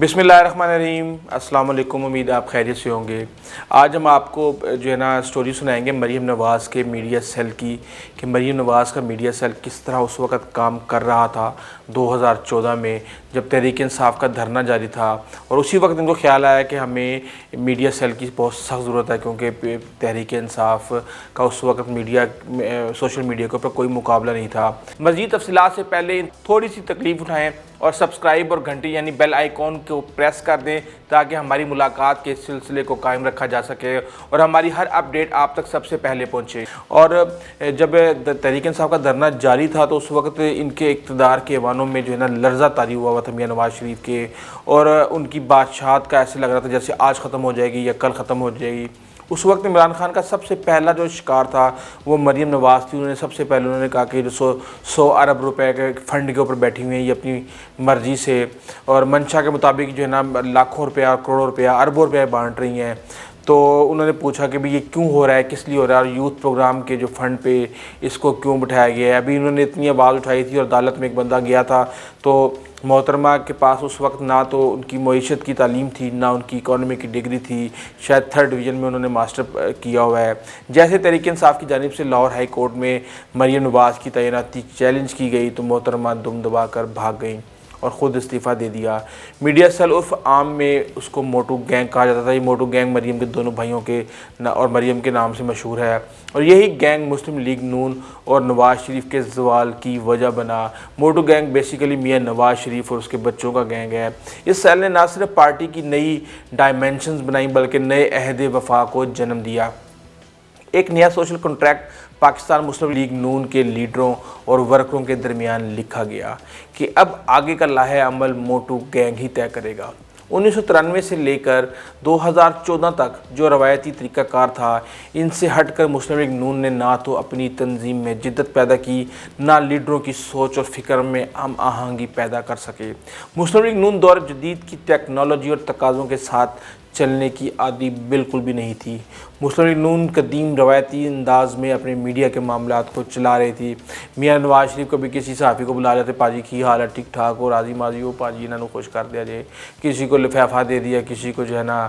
بسم اللہ الرحمن الرحیم، السلام علیکم، امید آپ خیریت سے ہوں گے۔ آج ہم آپ کو جو ہے نا سٹوری سنائیں گے مریم نواز کے میڈیا سیل کی، کہ مریم نواز کا میڈیا سیل کس طرح اس وقت کام کر رہا تھا 2014 میں، جب تحریک انصاف کا دھرنا جاری تھا، اور اسی وقت ان کو خیال آیا کہ ہمیں میڈیا سیل کی بہت سخت ضرورت ہے، کیونکہ تحریک انصاف کا اس وقت سوشل میڈیا کے اوپر کوئی مقابلہ نہیں تھا۔ مزید تفصیلات سے پہلے تھوڑی سی تکلیف اٹھائیں اور سبسکرائب اور گھنٹی یعنی بیل آئیکن کو پریس کر دیں تاکہ ہماری ملاقات کے سلسلے کو قائم رکھا جا سکے اور ہماری ہر اپڈیٹ آپ تک سب سے پہلے پہنچے۔ اور جب تحریک انصاف کا دھرنا جاری تھا تو اس وقت ان کے اقتدار کے ایوانوں میں جو ہے نا لرزہ طاری ہوا تھا میاں نواز شریف کے، اور ان کی بادشاہت کا ایسے لگ رہا تھا جیسے آج ختم ہو جائے گی یا کل ختم ہو جائے گی۔ اس وقت عمران خان کا سب سے پہلا جو شکار تھا وہ مریم نواز تھی۔ انہوں نے سب سے پہلے انہوں نے کہا کہ جو 100 ارب روپے کے فنڈ کے اوپر بیٹھی ہوئی ہیں یہ اپنی مرضی سے، اور منشا کے مطابق جو ہے نا لاکھوں روپیہ اور کروڑوں روپیہ اربوں روپیہ بانٹ رہی ہیں۔ تو انہوں نے پوچھا کہ بھی یہ کیوں ہو رہا ہے، کس لیے ہو رہا ہے، اور یوتھ پروگرام کے جو فنڈ پہ اس کو کیوں بٹھایا گیا ہے۔ ابھی انہوں نے اتنی آواز اٹھائی تھی اور عدالت میں ایک بندہ گیا تھا، تو محترمہ کے پاس اس وقت نہ تو ان کی معیشت کی تعلیم تھی، نہ ان کی اکانومی کی ڈگری تھی، شاید 3rd ڈویژن میں انہوں نے ماسٹر کیا ہوا ہے۔ جیسے تحریک انصاف کی جانب سے لاہور ہائی کورٹ میں مریم نواز کی تعیناتی چیلنج کی گئی تو محترمہ دم دبا کر بھاگ گئیں اور خود استعفیٰ دے دیا۔ میڈیا سیل عرف عام میں اس کو موٹو گینگ کہا جاتا تھا۔ یہ موٹو گینگ مریم کے دونوں بھائیوں کے اور مریم کے نام سے مشہور ہے، اور یہی گینگ مسلم لیگ نون اور نواز شریف کے زوال کی وجہ بنا۔ Motto gang basically Mian Nawaz Sharif اور اس کے بچوں کا گینگ ہے۔ اس سیل نے نہ صرف پارٹی کی نئی ڈائمنشنز بنائیں بلکہ نئے عہد وفا کو جنم دیا۔ ایک نیا سوشل کنٹریکٹ پاکستان مسلم لیگ نون کے لیڈروں اور ورکروں کے درمیان لکھا گیا کہ اب آگے کا لاہے عمل موٹو گینگ ہی طے کرے گا۔ 1993 سے لے کر 2014 تک جو روایتی طریقہ کار تھا، ان سے ہٹ کر مسلم لیگ نون نے نہ تو اپنی تنظیم میں جدت پیدا کی، نہ لیڈروں کی سوچ اور فکر میں ہم آہنگی پیدا کر سکے۔ مسلم لیگ نون دور جدید کی ٹیکنالوجی اور تقاضوں کے ساتھ چلنے کی عادی بالکل بھی نہیں تھی۔ مسلم لیگ نون قدیم روایتی انداز میں اپنے میڈیا کے معاملات کو چلا رہی تھی۔ میاں نواز شریف کو بھی کسی صحافی کو بلا لیتے، پاجی کی حال ہے، ٹھیک ٹھاک ہو، راضی ماضی ہو پاجی، انہوں نے خوش کر دیا جائے، کسی کو لفافہ دے دیا، کسی کو جو ہے نا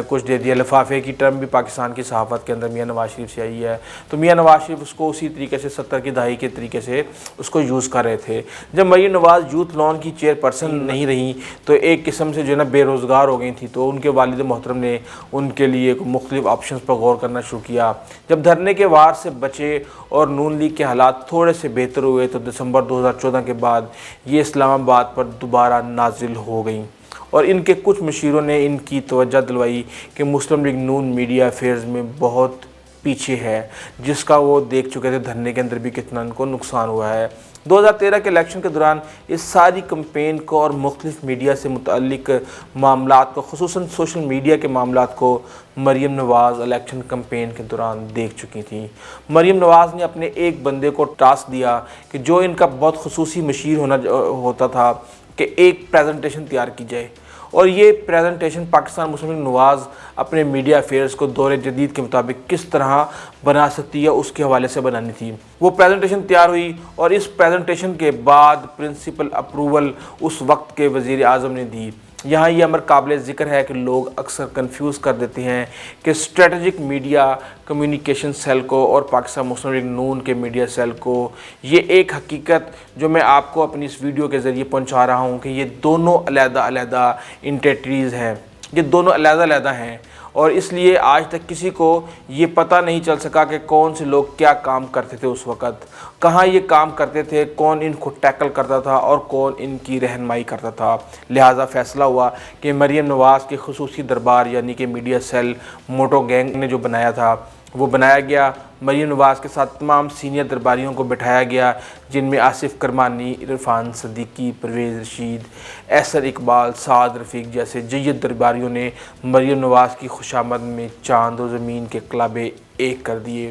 کچھ دے دیا۔ لفافے کی ٹرم بھی پاکستان کی صحافت کے اندر میاں نواز شریف سے آئی ہے، تو میاں نواز شریف اس کو اسی طریقے سے 70 کی دہائی کے طریقے سے اس کو یوز کر رہے تھے۔ جب مریم نواز یوتھ لون کی چیئر پرسن نہیں رہیں تو ایک قسم سے جو ہے نا بے روزگار ہو گئی تھی، تو ان کے والد محترم نے ان کے لیے مختلف آپشنز پر غور کرنا شروع کیا۔ جب دھرنے کے وار سے بچے اور نون لیگ کے حالات تھوڑے سے بہتر ہوئے تو دسمبر 2014 کے بعد یہ اسلام آباد پر دوبارہ نازل ہو گئیں، اور ان کے کچھ مشیروں نے ان کی توجہ دلوائی کہ مسلم لیگ نون میڈیا افیئرز میں بہت پیچھے ہے، جس کا وہ دیکھ چکے تھے دھرنے کے اندر بھی کتنا ان کو نقصان ہوا ہے۔ 2013 کے الیکشن کے دوران اس ساری کمپین کو اور مختلف میڈیا سے متعلق معاملات کو، خصوصاً سوشل میڈیا کے معاملات کو، مریم نواز الیکشن کمپین کے دوران دیکھ چکی تھیں۔ مریم نواز نے اپنے ایک بندے کو ٹاسک دیا کہ جو ان کا بہت خصوصی مشیر ہوتا تھا، کہ ایک پریزنٹیشن تیار کی جائے، اور یہ پریزنٹیشن پاکستان مسلم لیگ نواز اپنے میڈیا افیئرز کو دور جدید کے مطابق کس طرح بنا سکتی ہے اس کے حوالے سے بنانی تھی۔ وہ پریزنٹیشن تیار ہوئی، اور اس پریزنٹیشن کے بعد پرنسپل اپروول اس وقت کے وزیر اعظم نے دی۔ یہاں یہ امر قابل ذکر ہے کہ لوگ اکثر کنفیوز کر دیتے ہیں کہ اسٹریٹجک میڈیا کمیونیکیشن سیل کو اور پاکستان مسلم لیگ نون کے میڈیا سیل کو، یہ ایک حقیقت جو میں آپ کو اپنی اس ویڈیو کے ذریعے پہنچا رہا ہوں کہ یہ دونوں علیحدہ علیحدہ انٹیٹریز ہیں، یہ دونوں علیحدہ علیحدہ ہیں، اور اس لیے آج تک کسی کو یہ پتہ نہیں چل سکا کہ کون سے لوگ کیا کام کرتے تھے اس وقت، کہاں یہ کام کرتے تھے، کون ان کو ٹیکل کرتا تھا اور کون ان کی رہنمائی کرتا تھا۔ لہٰذا فیصلہ ہوا کہ مریم نواز کے خصوصی دربار یعنی کہ میڈیا سیل موٹو گینگ نے جو بنایا تھا وہ بنایا گیا۔ مریم نواز کے ساتھ تمام سینئر درباریوں کو بٹھایا گیا، جن میں آصف کرمانی، عرفان صدیقی، پرویز رشید، ایسر اقبال، سعد رفیق جیسے جید درباریوں نے مریم نواز کی خوشامد میں چاند و زمین کے کعبے ایک کر دیے۔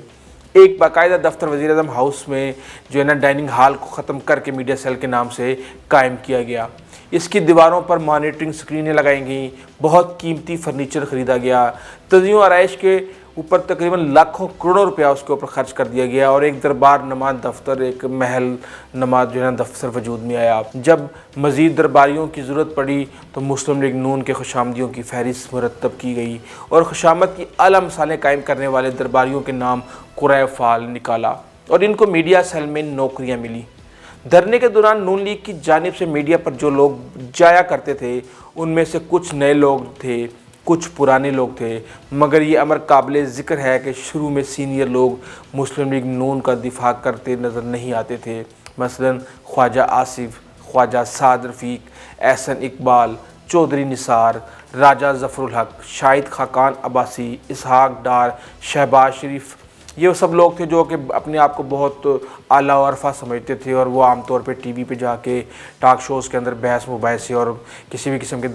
ایک باقاعدہ دفتر وزیر اعظم ہاؤس میں جو ہے نا ڈائننگ ہال کو ختم کر کے میڈیا سیل کے نام سے قائم کیا گیا۔ اس کی دیواروں پر مانیٹرنگ سکرینیں لگائی گئیں، بہت قیمتی فرنیچر خریدا گیا، تزئین و آرائش کے اوپر تقریباً لاکھوں کروڑوں روپیہ اس کے اوپر خرچ کر دیا گیا، اور ایک دربار نماز دفتر، ایک محل نماز جو ہے نا دفتر وجود میں آیا۔ جب مزید درباریوں کی ضرورت پڑی تو مسلم لیگ نون کے خوشامدیوں کی فہرست مرتب کی گئی اور خوشامد کی اعلیٰ مثالیں قائم کرنے والے درباریوں کے نام قرۂ فعال نکالا، اور ان کو میڈیا سیل میں نوکریاں ملی۔ دھرنے کے دوران نون لیگ کی جانب سے میڈیا پر جو لوگ جایا کرتے تھے ان میں سے کچھ نئے لوگ تھے، کچھ پرانے لوگ تھے، مگر یہ امر قابل ذکر ہے کہ شروع میں سینئر لوگ مسلم لیگ نون کا دفاع کرتے نظر نہیں آتے تھے، مثلا خواجہ آصف، خواجہ سعد رفیق، احسن اقبال، چودھری نثار، راجہ ظفر الحق، شاہد خاقان عباسی، اسحاق ڈار، شہباز شریف، یہ سب لوگ تھے جو کہ اپنے آپ کو بہت اعلیٰ و عرفہ سمجھتے تھے، اور وہ عام طور پہ ٹی وی پہ جا کے ٹاک شوز کے اندر بحث مباحثے اور کسی بھی قسم کے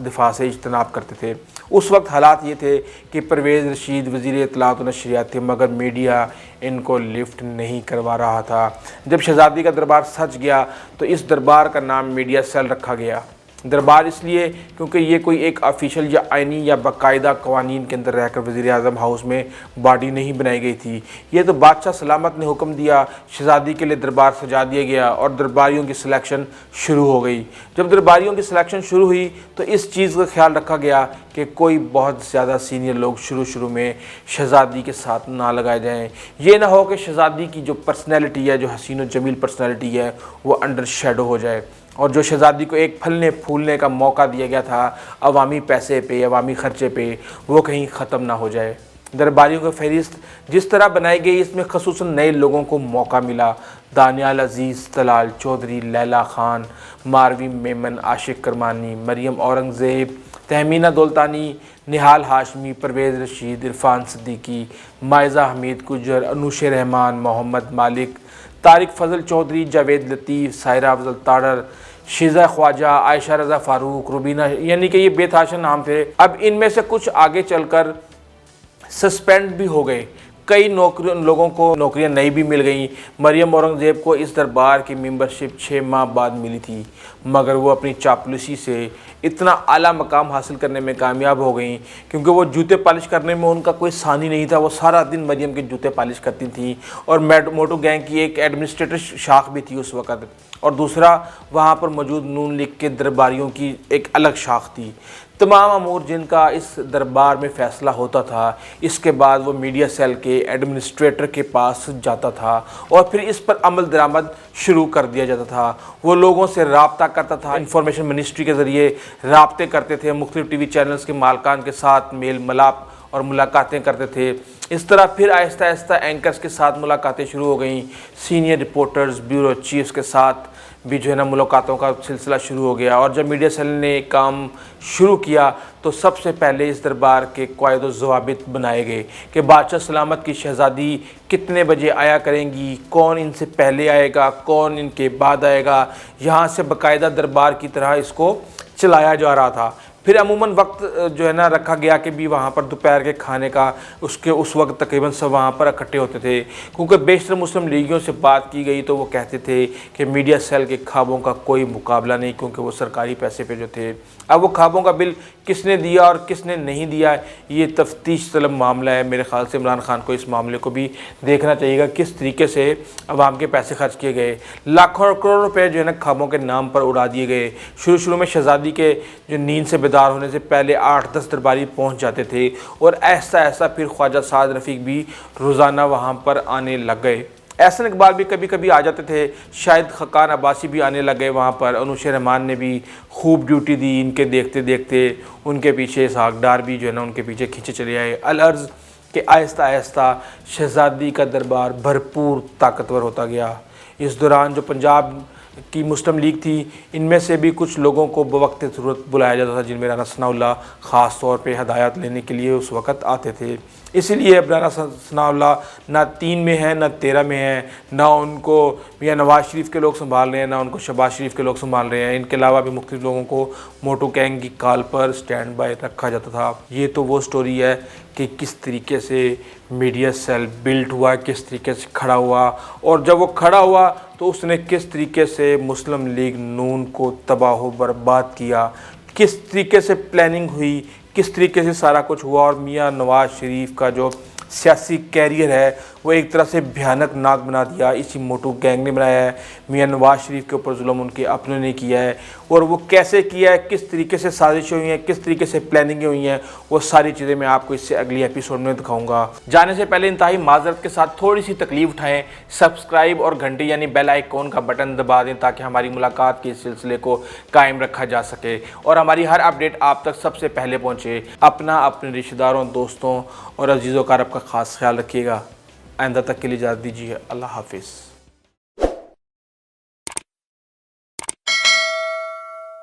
دفاع سے اجتناب کرتے تھے۔ اس وقت حالات یہ تھے کہ پرویز رشید وزیر اطلاعات و نشریات تھے، مگر میڈیا ان کو لفٹ نہیں کروا رہا تھا۔ جب شہزادی کا دربار سج گیا تو اس دربار کا نام میڈیا سیل رکھا گیا۔ دربار اس لیے کیونکہ یہ کوئی ایک آفیشل یا آئینی یا باقاعدہ قوانین کے اندر رہ کر وزیر اعظم ہاؤس میں باڈی نہیں بنائی گئی تھی، یہ تو بادشاہ سلامت نے حکم دیا، شہزادی کے لیے دربار سجا دیا گیا اور درباریوں کی سلیکشن شروع ہو گئی۔ جب درباریوں کی سلیکشن شروع ہوئی تو اس چیز کا خیال رکھا گیا کہ کوئی بہت زیادہ سینئر لوگ شروع میں شہزادی کے ساتھ نہ لگائے جائیں، یہ نہ ہو کہ شہزادی کی جو پرسنالٹی ہے، جو حسین و جمیل پرسنالٹی ہے، وہ انڈر شیڈو ہو جائے، اور جو شہزادی کو ایک پھلنے پھولنے کا موقع دیا گیا تھا عوامی پیسے پہ، عوامی خرچے پہ، وہ کہیں ختم نہ ہو جائے۔ درباریوں کی فہرست جس طرح بنائی گئی اس میں خصوصاً نئے لوگوں کو موقع ملا۔ دانیال عزیز، طلال چودھری، لیلا خان، ماروی میمن، عاشق کرمانی، مریم اورنگزیب، تہمینہ دولتانی، نہال ہاشمی، پرویز رشید، عرفان صدیقی، مائزہ حمید گجر، انوش رحمان، محمد مالک، طارق فضل چودھری، جاوید لطیف، سائرہ افضل تاڑر، شیزہ خواجہ، عائشہ رضا فاروق، روبینہ، یعنی کہ یہ بے تحاشا نام تھے۔ اب ان میں سے کچھ آگے چل کر سسپینڈ بھی ہو گئے، کئی لوگوں کو نوکریاں نئی بھی مل گئیں۔ مریم اورنگزیب کو اس دربار کی ممبرشپ 6 ماہ بعد ملی تھی، مگر وہ اپنی چاپلوسی سے اتنا اعلیٰ مقام حاصل کرنے میں کامیاب ہو گئیں، کیونکہ وہ جوتے پالش کرنے میں ان کا کوئی ثانی نہیں تھا، وہ سارا دن مریم کے جوتے پالش کرتی تھیں، اور موٹو گینگ کی ایک ایڈمنسٹریٹر شاخ بھی تھی اس وقت، اور دوسرا وہاں پر موجود نون لیگ کے درباریوں کی ایک الگ شاخ تھی۔ تمام امور جن کا اس دربار میں فیصلہ ہوتا تھا، اس کے بعد وہ میڈیا سیل کے ایڈمنسٹریٹر کے پاس جاتا تھا اور پھر اس پر عمل درآمد شروع کر دیا جاتا تھا۔ وہ لوگوں سے رابطہ کرتا تھا، انفارمیشن منسٹری کے ذریعے رابطے کرتے تھے، مختلف ٹی وی چینلز کے مالکان کے ساتھ میل ملاپ اور ملاقاتیں کرتے تھے۔ اس طرح پھر آہستہ آہستہ اینکرز کے ساتھ ملاقاتیں شروع ہو گئیں، سینئر رپورٹرز، بیورو چیفز کے ساتھ بھی جو ہے نا ملاقاتوں کا سلسلہ شروع ہو گیا، اور جب میڈیا سیل نے کام شروع کیا تو سب سے پہلے اس دربار کے قواعد و ضوابط بنائے گئے کہ بادشاہ سلامت کی شہزادی کتنے بجے آیا کریں گی، کون ان سے پہلے آئے گا، کون ان کے بعد آئے گا۔ یہاں سے باقاعدہ دربار کی طرح اس کو چلایا جا رہا تھا۔ پھر عموماً وقت جو ہے نا رکھا گیا کہ بھی وہاں پر دوپہر کے کھانے کا اس وقت تقریباً سب وہاں پر اکٹھے ہوتے تھے، کیونکہ بیشتر مسلم لیگیوں سے بات کی گئی تو وہ کہتے تھے کہ میڈیا سیل کے خوابوں کا کوئی مقابلہ نہیں، کیونکہ وہ سرکاری پیسے پہ جو تھے۔ اب وہ خوابوں کا بل کس نے دیا اور کس نے نہیں دیا، یہ تفتیش طلب معاملہ ہے۔ میرے خیال سے عمران خان کو اس معاملے کو بھی دیکھنا چاہیے گا، کس طریقے سے عوام کے پیسے خرچ کیے گئے، لاکھوں اور کروڑوں روپے جو ہے نا خوابوں کے نام پر اڑا دیے گئے۔ شروع میں شہزادی کے جو نیند سے بیدار ہونے سے پہلے 8-10 درباری پہنچ جاتے تھے، اور ایسا پھر خواجہ سعد رفیق بھی روزانہ وہاں پر آنے لگ گئے۔ احسن اقبال بھی کبھی کبھی آ جاتے تھے، شاہد خاقان عباسی بھی آنے لگے وہاں پر، انوش رحمان نے بھی خوب ڈیوٹی دی، ان کے دیکھتے دیکھتے ان کے پیچھے اسحاق ڈار بھی جو ہے نا ان کے پیچھے کھینچے چلے آئے۔ العرض کہ آہستہ آہستہ شہزادی کا دربار بھرپور طاقتور ہوتا گیا۔ اس دوران جو پنجاب کی مسلم لیگ تھی، ان میں سے بھی کچھ لوگوں کو بوقت ضرورت بلایا جاتا تھا، جن میں رانا ثناء اللہ خاص طور پہ ہدایات لینے کے لیے اس وقت آتے تھے۔ اسی لیے اب رانا ثناء اللہ نہ 3 میں ہیں نہ 13 میں ہیں، نہ ان کو میاں نواز شریف کے لوگ سنبھال رہے ہیں، نہ ان کو شہباز شریف کے لوگ سنبھال رہے ہیں۔ ان کے علاوہ بھی مختلف لوگوں کو موٹو گینگ کی کال پر سٹینڈ بائی رکھا جاتا تھا۔ یہ تو وہ سٹوری ہے کہ کس طریقے سے میڈیا سیل بلٹ ہوا، کس طریقے سے کھڑا ہوا، اور جب وہ کھڑا ہوا تو اس نے کس طریقے سے مسلم لیگ نون کو تباہ و برباد کیا، کس طریقے سے پلاننگ ہوئی، کس طریقے سے سارا کچھ ہوا، اور میاں نواز شریف کا جو سیاسی کیریئر ہے وہ ایک طرح سے بھیانک ناک بنا دیا اسی موٹو گینگ نے بنایا ہے۔ میاں نواز شریف کے اوپر ظلم ان کے اپنوں نے کیا ہے، اور وہ کیسے کیا ہے، کس طریقے سے سازشیں ہوئی ہیں، کس طریقے سے پلاننگیں ہوئی ہیں، وہ ساری چیزیں میں آپ کو اس سے اگلی ایپیسوڈ میں دکھاؤں گا۔ جانے سے پہلے انتہائی معذرت کے ساتھ تھوڑی سی تکلیف اٹھائیں، سبسکرائب اور گھنٹی یعنی بیل آئیکن کا بٹن دبا دیں تاکہ ہماری ملاقات کے سلسلے کو قائم رکھا جا سکے اور ہماری ہر اپڈیٹ آپ تک سب سے پہلے پہنچے۔ اپنے رشتہ داروں، دوستوں اور عزیز و اقارب کا خاص خیال رکھیے گا۔ آئندہ تک کے لیے اجازت دیجیے۔ اللہ حافظ۔